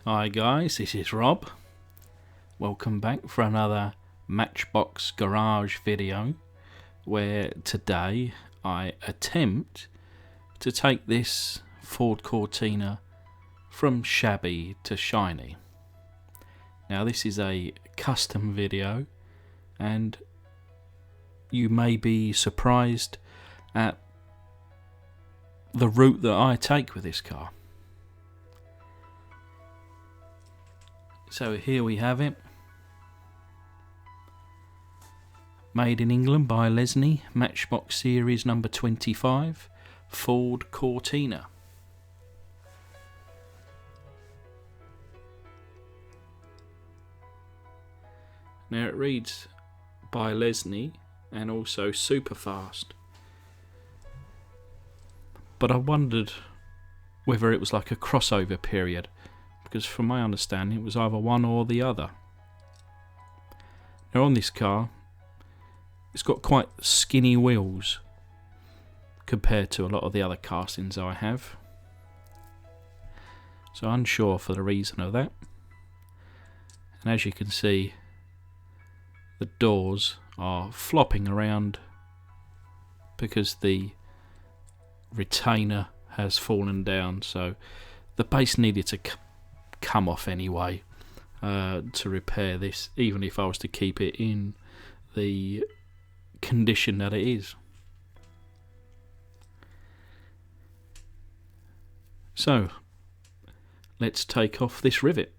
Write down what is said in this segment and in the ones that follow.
Hi guys, this is Rob. Welcome back for another Matchbox Garage video, where today I attempt to take this Ford Cortina from shabby to shiny. Now this is a custom video and you may be surprised at the route that I take with this car. So here we have it, made in England by Lesney, Matchbox Series number 25, Ford Cortina. Now it reads by Lesney and also super fast, but I wondered whether it was like a crossover period, because from my understanding it was either one or the other. Now on this car, it's got quite skinny wheels compared to a lot of the other castings I have, so unsure for the reason of that. And as you can see, the doors are flopping around because the retainer has fallen down, so the base needed to come off anyway to repair this, even if I was to keep it in the condition that it is. So let's take off this rivet,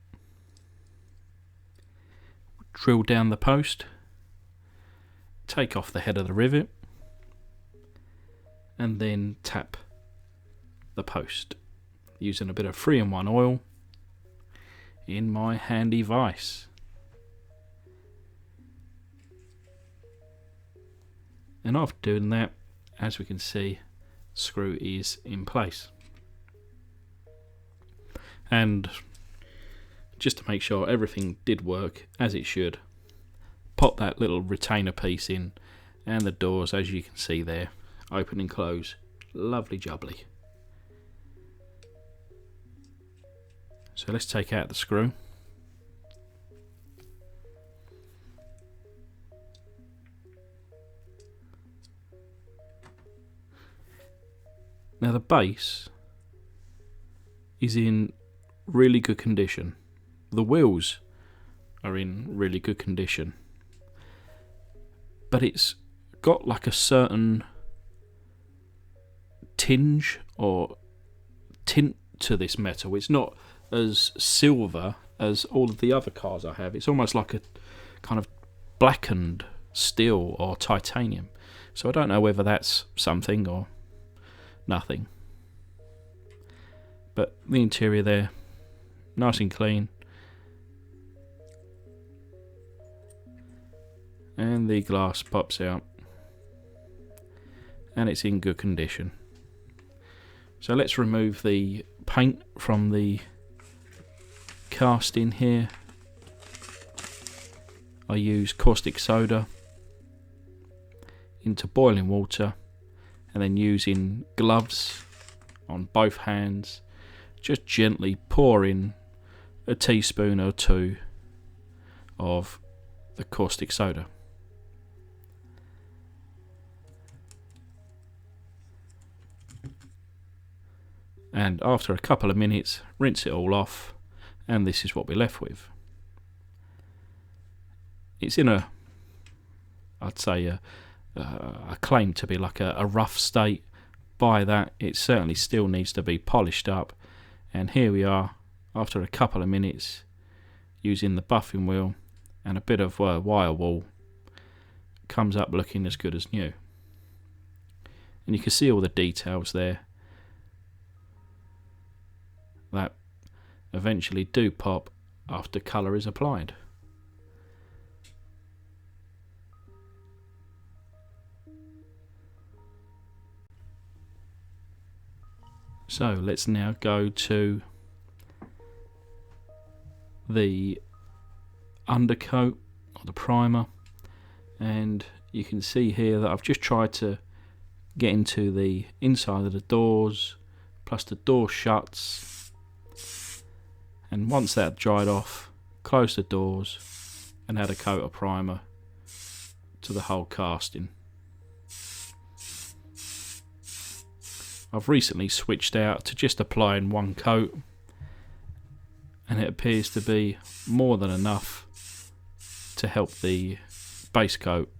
drill down the post, take off the head of the rivet, and then tap the post using a bit of 3-in-1 oil in my handy vise. And after doing that, as we can see, the screw is in place. And just to make sure everything did work as it should, pop that little retainer piece in, and the doors, as you can see there, open and close. Lovely jubbly. So let's take out the screw. Now the base is in really good condition. The wheels are in really good condition. But it's got like a certain tinge or tint to this metal. It's not as silver as all of the other cars I have. It's almost like a kind of blackened steel or titanium. So I don't know whether that's something or nothing. But the interior there, nice and clean. And the glass pops out. And it's in good condition. So let's remove the paint from the casting here. I use caustic soda into boiling water, and then using gloves on both hands, just gently pour in a teaspoon or two of the caustic soda. And after a couple of minutes, rinse it all off, and this is what we're left with. It's in I'd say a claim to be like a rough state. By that, it certainly still needs to be polished up. And here we are, after a couple of minutes, using the buffing wheel and a bit of wire wool, comes up looking as good as new. And you can see all the details there that eventually do pop after colour is applied. So let's now go to the undercoat or the primer, and you can see here that I've just tried to get into the inside of the doors, plus the door shuts And once that dried off, close the doors and add a coat of primer to the whole casting. I've recently switched out to just applying one coat, and it appears to be more than enough to help the base coat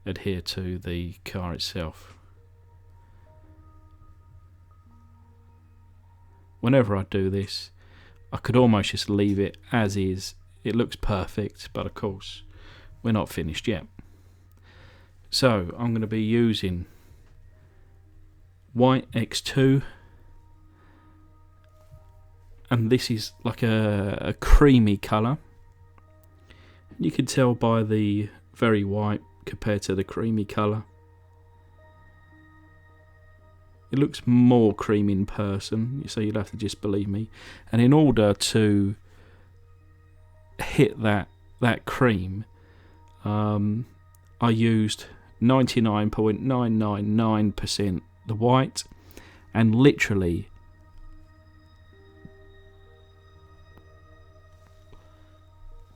adhere to the car itself. Whenever I do this, I could almost just leave it as is. It looks perfect, but of course we're not finished yet. So I'm going to be using white X2, and this is like a creamy colour. You can tell by the very white compared to the creamy colour. It looks more creamy in person, so you'll have to just believe me. And in order to hit that cream, I used 99.999% the white, and literally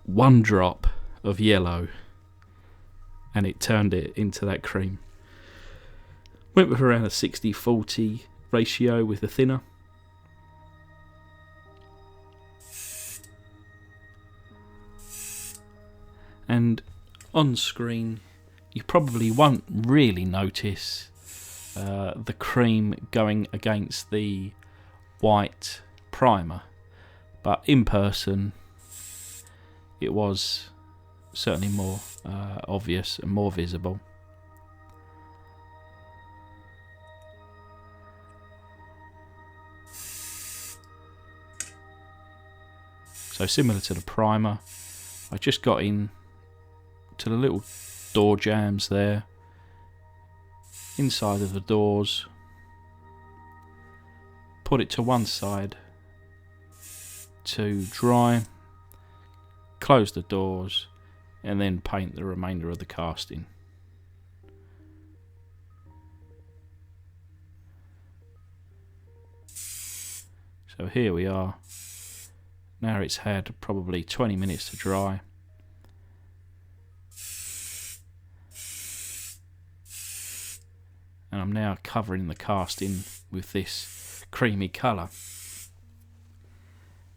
one drop of yellow, and it turned it into that cream. Went with around a 60-40 ratio with the thinner. And on screen you probably won't really notice the cream going against the white primer, but in person it was certainly more obvious and more visible. So similar to the primer, I just got in to the little door jambs there, inside of the doors, put it to one side to dry, close the doors, and then paint the remainder of the casting. So here we are. Now it's had probably 20 minutes to dry. And I'm now covering the casting with this creamy colour.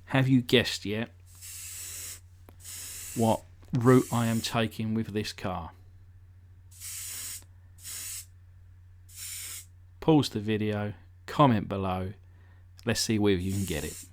Have you guessed yet what route I am taking with this car? Pause the video, comment below. Let's see whether you can get it.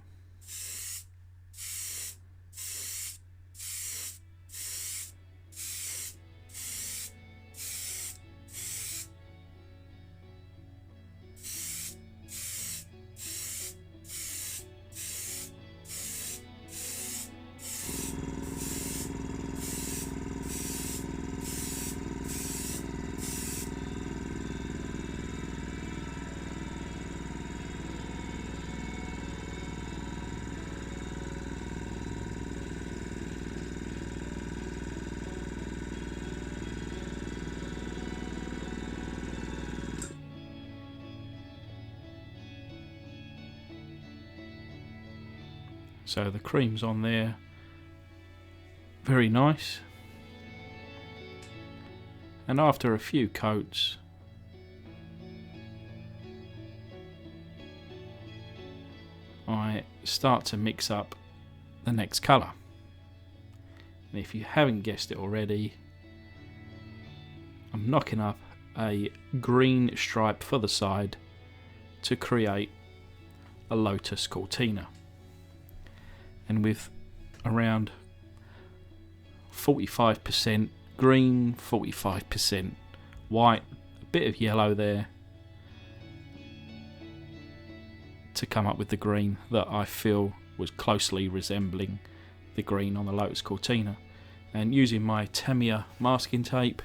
So the cream's on there, very nice. And after a few coats, I start to mix up the next colour. And if you haven't guessed it already, I'm knocking up a green stripe for the side to create a Lotus Cortina. And with around 45% green, 45% white, a bit of yellow there to come up with the green that I feel was closely resembling the green on the Lotus Cortina. And using my Tamiya masking tape,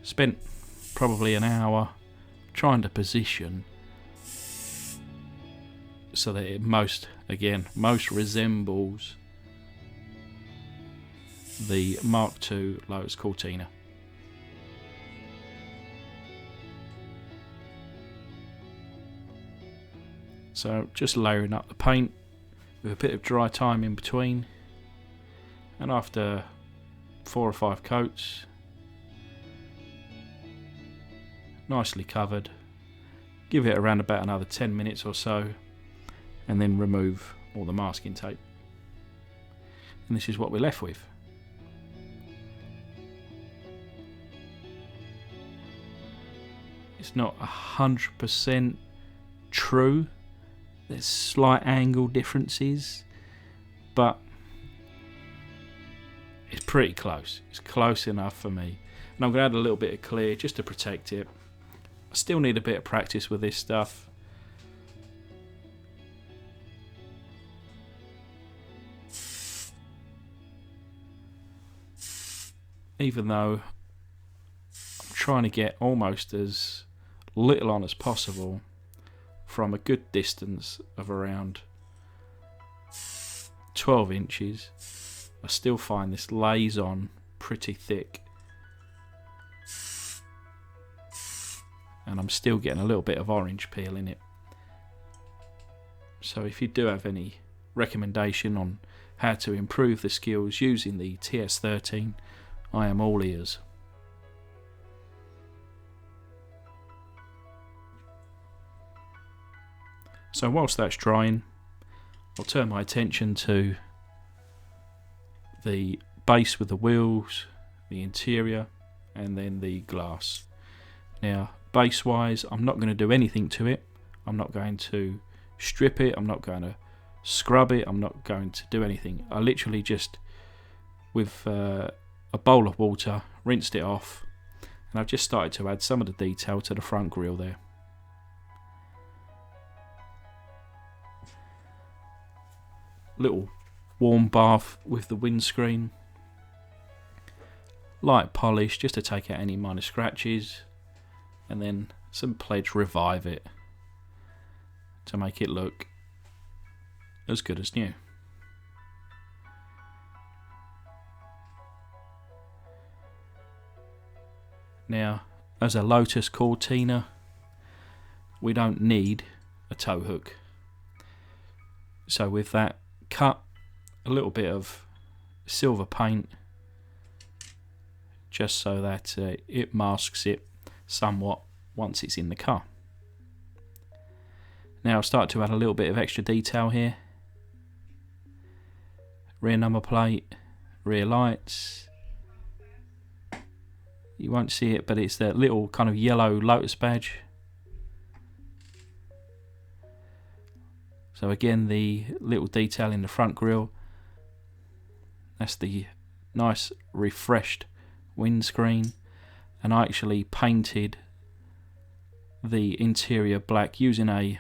spent probably an hour trying to position so that it most resembles the Mark II Lotus Cortina. So just layering up the paint with a bit of dry time in between, and after 4 or 5 coats, nicely covered, give it around about another 10 minutes or so, and then remove all the masking tape. And this is what we're left with. It's not 100% true. There's slight angle differences, but it's pretty close. It's close enough for me. And I'm going to add a little bit of clear just to protect it. I still need a bit of practice with this stuff. Even though I'm trying to get almost as little on as possible from a good distance of around 12 inches, I still find this lays on pretty thick, and I'm still getting a little bit of orange peel in it. So if you do have any recommendation on how to improve the skills using the TS13, I am all ears. So whilst that's drying, I'll turn my attention to the base with the wheels, the interior, and then the glass. Now, base wise, I'm not going to do anything to it. I'm not going to strip it, I'm not going to scrub it, I'm not going to do anything. I literally just, with a bowl of water, rinsed it off, and I've just started to add some of the detail to the front grille there. Little warm bath with the windscreen, light polish just to take out any minor scratches, and then some Pledge Revive It to make it look as good as new. Now, as a Lotus Cortina, we don't need a tow hook. So with that, cut a little bit of silver paint just so that it masks it somewhat once it's in the car. Now I'll start to add a little bit of extra detail here. Rear number plate, rear lights. You won't see it, but it's that little kind of yellow Lotus badge. So again, the little detail in the front grille. That's the nice refreshed windscreen. And I actually painted the interior black using a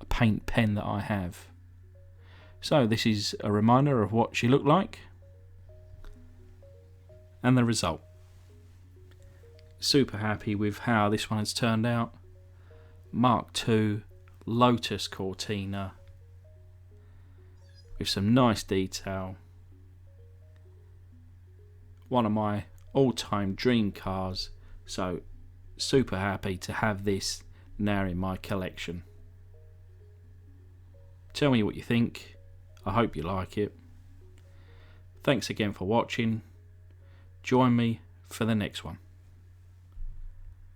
paint pen that I have. So this is a reminder of what she looked like and the result. Super happy with how this one has turned out. Mark II Lotus Cortina with some nice detail. One of my all-time dream cars, so super happy to have this now in my collection. Tell me what you think. I hope you like it. Thanks again for watching. Join me for the next one.